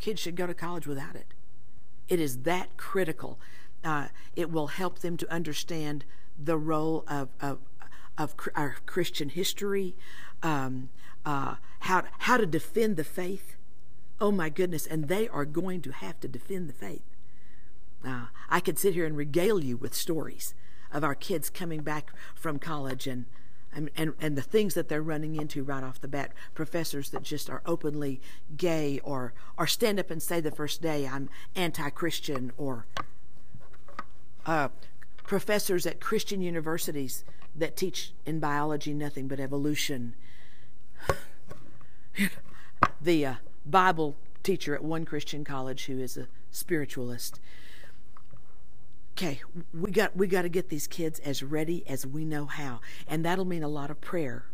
kids should go to college without it. It is that critical. It will help them to understand the role of our Christian history, how to defend the faith. Oh my goodness, and they are going to have to defend the faith. I could sit here and regale you with stories of our kids coming back from college and the things that they're running into right off the bat. Professors that just are openly gay or stand up and say the first day, I'm anti-Christian, or professors at Christian universities that teach in biology nothing but evolution. The Bible teacher at one Christian college who is a spiritualist. Okay, we got to get these kids as ready as we know how, and that'll mean a lot of prayer.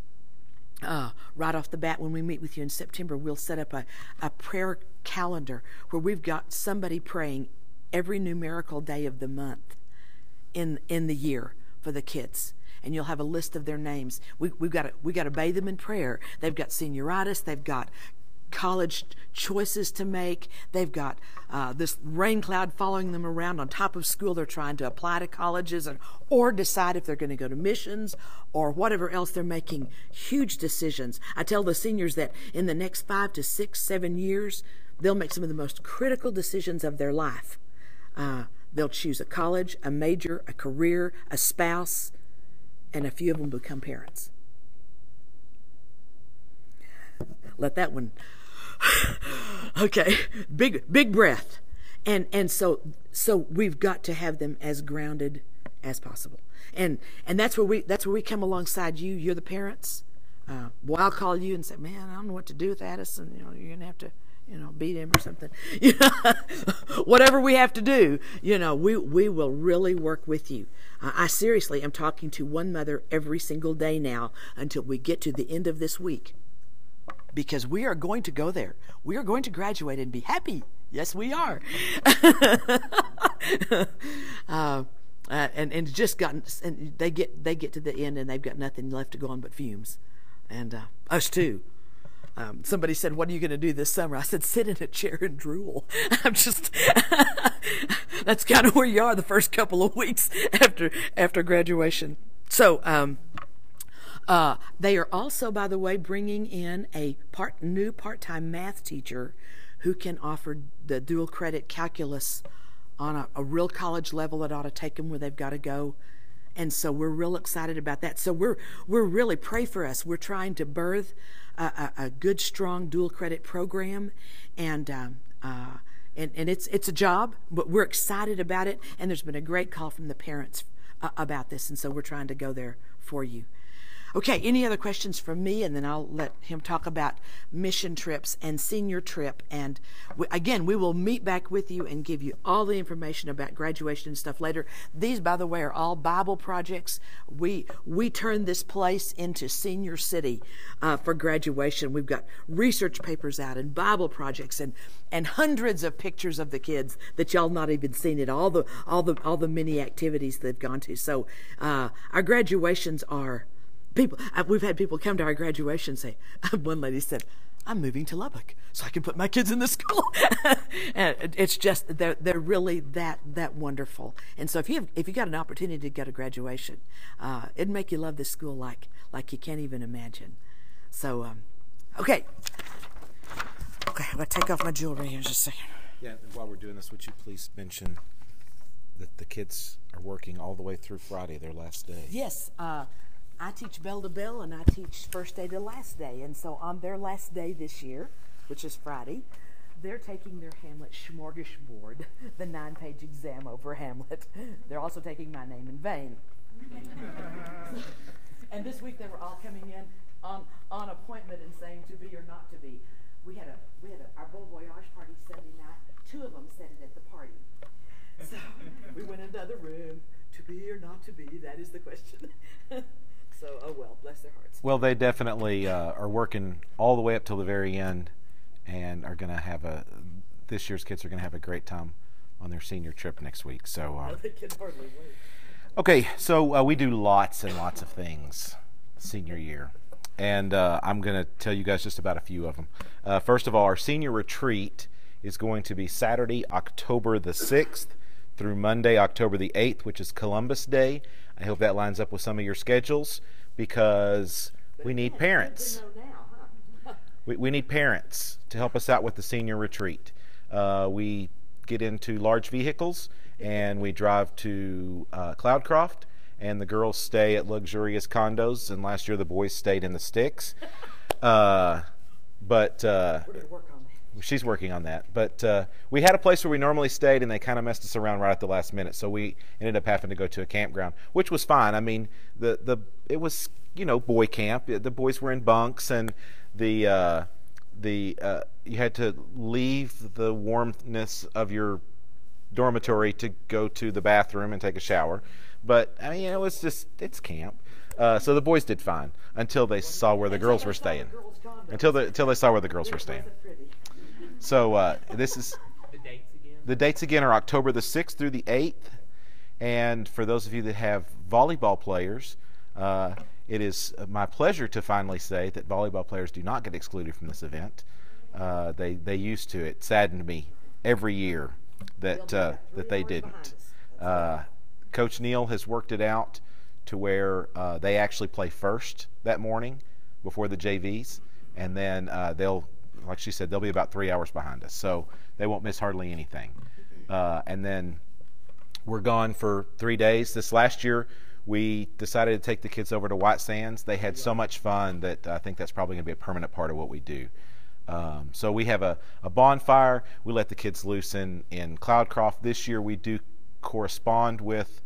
Right off the bat, when we meet with you in September, we'll set up a prayer calendar where we've got somebody praying every numerical day of the month in the year for the kids. And you'll have a list of their names. We've got to bathe them in prayer. They've got senioritis. They've got college choices to make. They've got this rain cloud following them around on top of school. They're trying to apply to colleges or decide if they're going to go to missions or whatever else. They're making huge decisions. I tell the seniors that in the next 5 to 6, 7 years, they'll make some of the most critical decisions of their life. They'll choose a college, a major, a career, a spouse, and a few of them become parents. Let that one. Okay, big breath, and so we've got to have them as grounded as possible, and that's where we come alongside you. You're the parents. Well, I'll call you and say, man, I don't know what to do with Addison. You're gonna have to, beat him or something. Whatever we have to do, we will really work with you. I seriously am talking to one mother every single day now until we get to the end of this week. Because we are going to go there. We are going to graduate and be happy. Yes, we are. And just gotten, and they get to the end and they've got nothing left to go on but fumes, and us too. Somebody said, "What are you going to do this summer?" I said, "Sit in a chair and drool." I'm just that's kind of where you are the first couple of weeks after graduation. So. They are also, by the way, bringing in a new part-time math teacher who can offer the dual credit calculus on a real college level that ought to take them where they've got to go. And so we're real excited about that. So we're really, pray for us. We're trying to birth a good, strong dual credit program, and it's a job, but we're excited about it. And there's been a great call from the parents about this, and so we're trying to go there for you. Okay, any other questions from me? And then I'll let him talk about mission trips and senior trip. And again, we will meet back with you and give you all the information about graduation and stuff later. These, by the way, are all Bible projects. We turn this place into Senior City for graduation. We've got research papers out and Bible projects and hundreds of pictures of the kids that y'all not even seen it. All the many activities they've gone to. So our graduations are. We've had people come to our graduation and say, one lady said, "I'm moving to Lubbock so I can put my kids in this school." And it's just, they're really that wonderful. And so if you got an opportunity to go to graduation, it'd make you love this school like you can't even imagine. So, okay, I'm going to take off my jewelry here in just a second. Yeah, and while we're doing this, would you please mention that the kids are working all the way through Friday, their last day? Yes, I teach bell to bell, and I teach first day to last day. And so on their last day this year, which is Friday, they're taking their Hamlet smorgasbord, the 9-page exam over Hamlet. They're also taking my name in vain. And this week they were all coming in on appointment and saying to be or not to be. We had our Bon Voyage party Sunday night. 2 of them said it at the party. So we went into the other room. To be or not to be, that is the question. So, oh well, bless their hearts. Well, they definitely are working all the way up till the very end, and are going to have this year's kids are going to have a great time on their senior trip next week. So, they can hardly wait. Okay, so we do lots and lots of things senior year, and I'm going to tell you guys just about a few of them. First of all, our senior retreat is going to be Saturday, October the 6th through Monday, October the 8th, which is Columbus Day. I hope that lines up with some of your schedules because we need parents. We need parents to help us out with the senior retreat. We get into large vehicles and we drive to Cloudcroft, and the girls stay at luxurious condos, and last year the boys stayed in the sticks. But she's working on that. But we had a place where we normally stayed, and they kind of messed us around right at the last minute, so we ended up having to go to a campground, which was fine. I mean, it was, boy camp. The boys were in bunks, and you had to leave the warmness of your dormitory to go to the bathroom and take a shower. But I mean, it's camp. So the boys did fine until they saw where the girls were staying. Until they saw where the girls were staying. So this is the dates again are October the 6th through the 8th. And for those of you that have volleyball players, it is my pleasure to finally say that volleyball players do not get excluded from this event. They used to. It saddened me every year that they didn't. Coach Neal has worked it out to where they actually play first that morning before the JVs, and then like she said, they'll be about 3 hours behind us, so they won't miss hardly anything. And then we're gone for 3 days. This last year, we decided to take the kids over to White Sands. They had so much fun that I think that's probably going to be a permanent part of what we do. So we have a bonfire. We let the kids loose in Cloudcroft. This year we do correspond with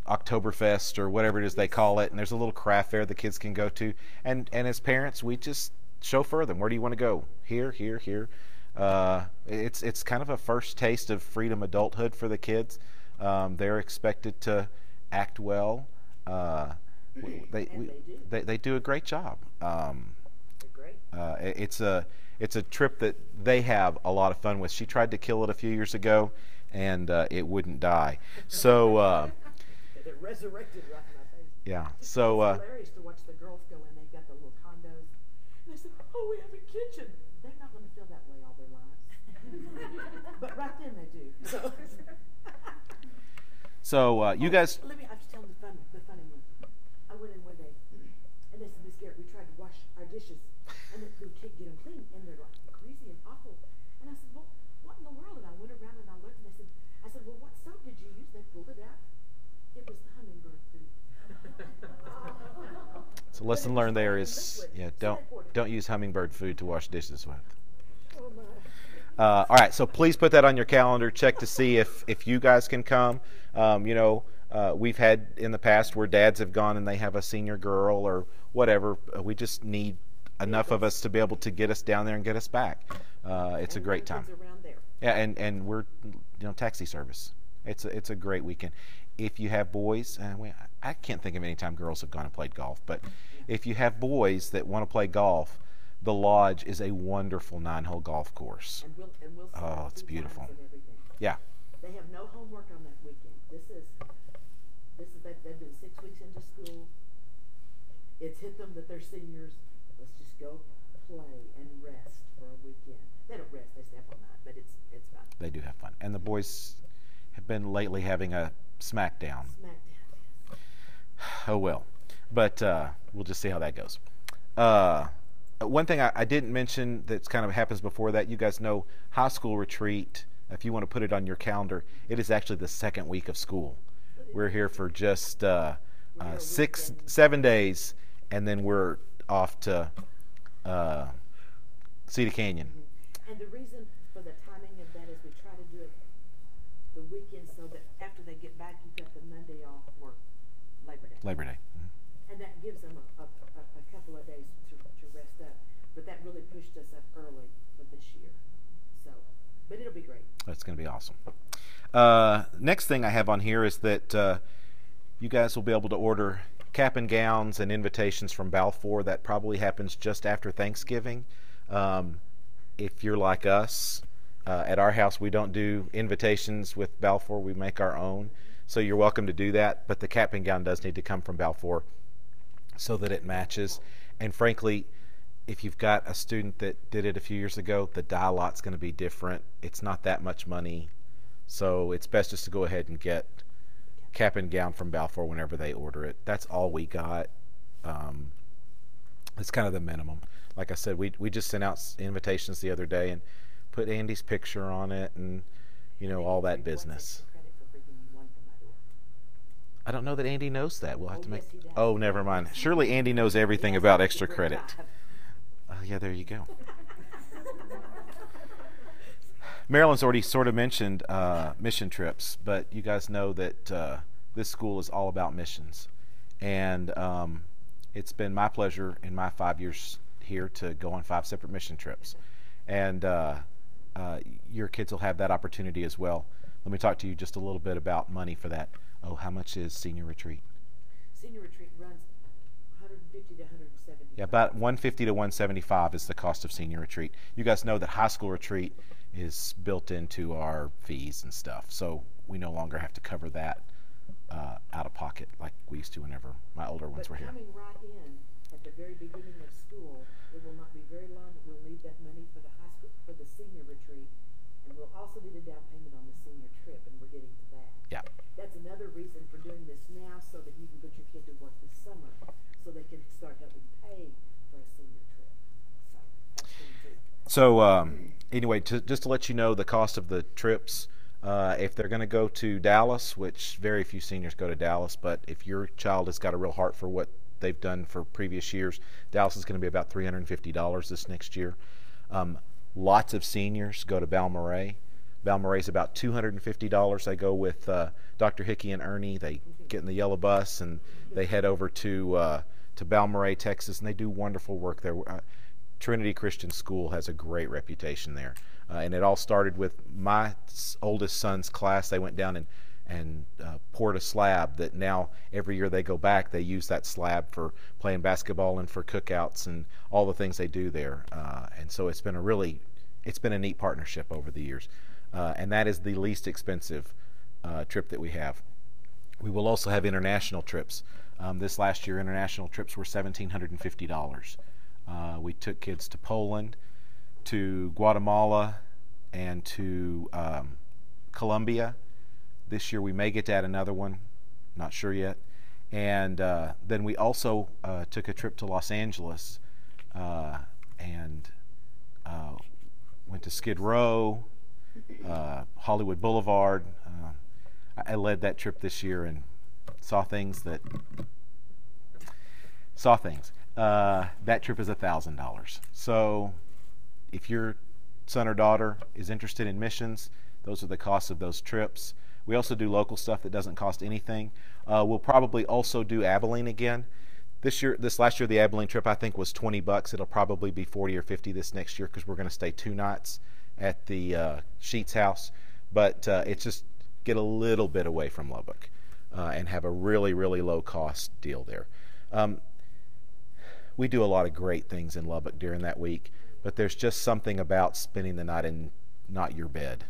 Oktoberfest or whatever it is they call it, and there's a little craft fair the kids can go to. And as parents, we just chauffeur them. Where do you want to go? Here, here, here. It's kind of a first taste of freedom adulthood for the kids. They're expected to act well. They do a great job. It's a trip that they have a lot of fun with. She tried to kill it a few years ago, and it wouldn't die. So it resurrected right in my face. Yeah. So it's hilarious to watch the girls go in. They've got the little condos, and they say, "Oh, we have a kitchen." They're not going to feel that way all their lives, but right then they do. So you guys. Let me. I was telling the funny one. I went in one day, and they said, "Miss Garrett, we tried to wash our dishes, and we can't get them clean, and they're like greasy and awful." And I said, "Well, what in the world?" And I went around and I looked, and I said, "Well, what soap did you use?" They pulled it out. It was the hummingbird food. So lesson learned there is, don't use hummingbird food to wash dishes with. Oh my. All right, so please put that on your calendar. Check to see if you guys can come. We've had in the past where dads have gone and they have a senior girl or whatever. We just need enough of us to be able to get us down there and get us back. It's a great time. Yeah, and we're taxi service. It's a great weekend. If you have boys, I can't think of any time girls have gone and played golf, but if you have boys that want to play golf, the Lodge is a wonderful 9-hole golf course. And we'll Oh, it's beautiful. Yeah. They have no homework on that weekend. This is they've been 6 weeks into school. It's hit them that they're seniors. Let's just go play and rest for a weekend. They don't rest; they stay up all night, but it's fun. They do have fun, and the boys have been lately having a smackdown. Oh well, but we'll just see how that goes. One thing I didn't mention that kind of happens before that, you guys know high school retreat, if you want to put it on your calendar, it is actually the second week of school. We're here for just 7 days, and then we're off to Cedar Canyon. Mm-hmm. And the reason for the timing of that is we try to do it the weekend so that after they get back, you've got the Monday off for Labor Day. Labor Day. And that gives them a couple of days to rest up. But that really pushed us up early for this year. So, but it'll be great. That's going to be awesome. Next thing I have on here is that you guys will be able to order cap and gowns and invitations from Balfour. That probably happens just after Thanksgiving. If you're like us, at our house we don't do invitations with Balfour. We make our own. So you're welcome to do that. But the cap and gown does need to come from Balfour so that it matches. And frankly, if you've got a student that did it a few years ago, the die lot's going to be different. It's not that much money, so it's best just to go ahead and get cap and gown from Balfour whenever they order it. That's all we got. It's kind of the minimum. Like I said, we just sent out invitations the other day and put Andy's picture on it, and all that business. Credit for bringing one from my door. I don't know that Andy knows that. We'll have to make. Yes, he does. Oh, never mind. Surely Andy knows everything Yes, about I extra think credit. we're Yeah, there you go. Marilyn's already sort of mentioned mission trips, but you guys know that this school is all about missions, and it's been my pleasure in my 5 years here to go on 5 separate mission trips, and your kids will have that opportunity as well. Let me talk to you just a little bit about money for that. Oh, how much is senior retreat? Senior retreat runs 150 to 170. Yeah, about 150 to 175 is the cost of senior retreat. You guys know that high school retreat is built into our fees and stuff, so we no longer have to cover that out of pocket like we used to whenever my older ones were here. Coming right in at the very beginning of school, it will not be very long that we'll need that money for the high school, for the senior retreat, and we'll also need a down payment on the senior trip, and we're getting to that. Yeah. That's another reason for doing this now, so that you can put your kid to work this summer, so they can start helping pay for a senior trip. So that's good too. So anyway, just to let you know the cost of the trips, if they're going to go to Dallas, which very few seniors go to Dallas, but if your child has got a real heart for what they've done for previous years, Dallas is going to be about $350 this next year. Lots of seniors go to Balmorhea. Balmorhea is about $250. They go with Dr. Hickey and Ernie. They get in the yellow bus and they head over to Balmorhea, Texas, and they do wonderful work there. Trinity Christian School has a great reputation there. And it all started with my oldest son's class. They went down and poured a slab that now every year they go back, they use that slab for playing basketball and for cookouts and all the things they do there. And so it's been a neat partnership over the years. And that is the least expensive trip that we have. We will also have international trips. This last year, international trips were $1,750. We took kids to Poland, to Guatemala, and to Colombia. This year we may get to add another one, not sure yet. And then we also took a trip to Los Angeles and went to Skid Row, Hollywood Boulevard. I led that trip this year and saw things. That trip is $1,000. So if your son or daughter is interested in missions, those are the costs of those trips. We also do local stuff that doesn't cost anything. We'll probably also do Abilene again. This last year, the Abilene trip I think was $20. It'll probably be 40 or 50 this next year because we're going to stay 2 nights at the Sheets house. But it's just get a little bit away from Lubbock and have a really, really low cost deal there. We do a lot of great things in Lubbock during that week, but there's just something about spending the night in not your bed,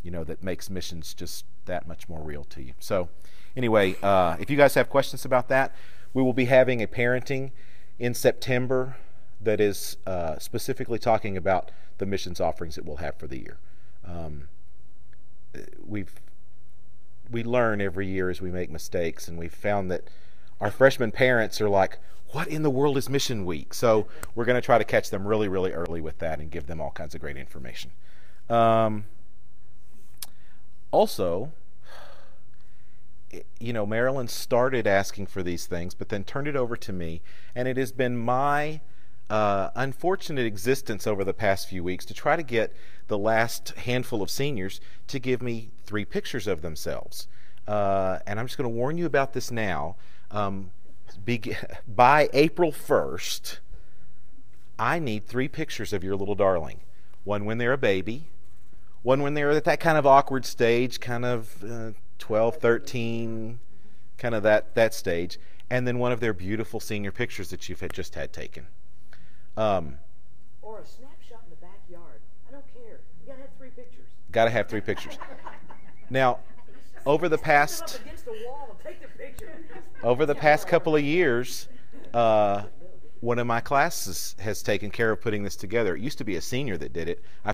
that makes missions just that much more real to you. So anyway, if you guys have questions about that, we will be having a parenting in September that is specifically talking about the missions offerings that we'll have for the year. We learn every year as we make mistakes, and we've found that our freshman parents are like, what in the world is Mission Week? So we're going to try to catch them really, really early with that and give them all kinds of great information. Also, Marilyn started asking for these things, but then turned it over to me, and it has been my unfortunate existence over the past few weeks to try to get the last handful of seniors to give me 3 pictures of themselves. And I'm just going to warn you about this now. By April 1st, I need 3 pictures of your little darling. One when they're a baby, one when they're at that kind of awkward stage, kind of 12, 13, kind of that stage, and then one of their beautiful senior pictures that you've just had taken. Or a snapshot in the backyard. I don't care. You gotta have 3 pictures. Got to have 3 pictures. Now, over the past... Up against the wall and take the picture. Over the past couple of years, one of my classes has taken care of putting this together. It used to be a senior that did it. I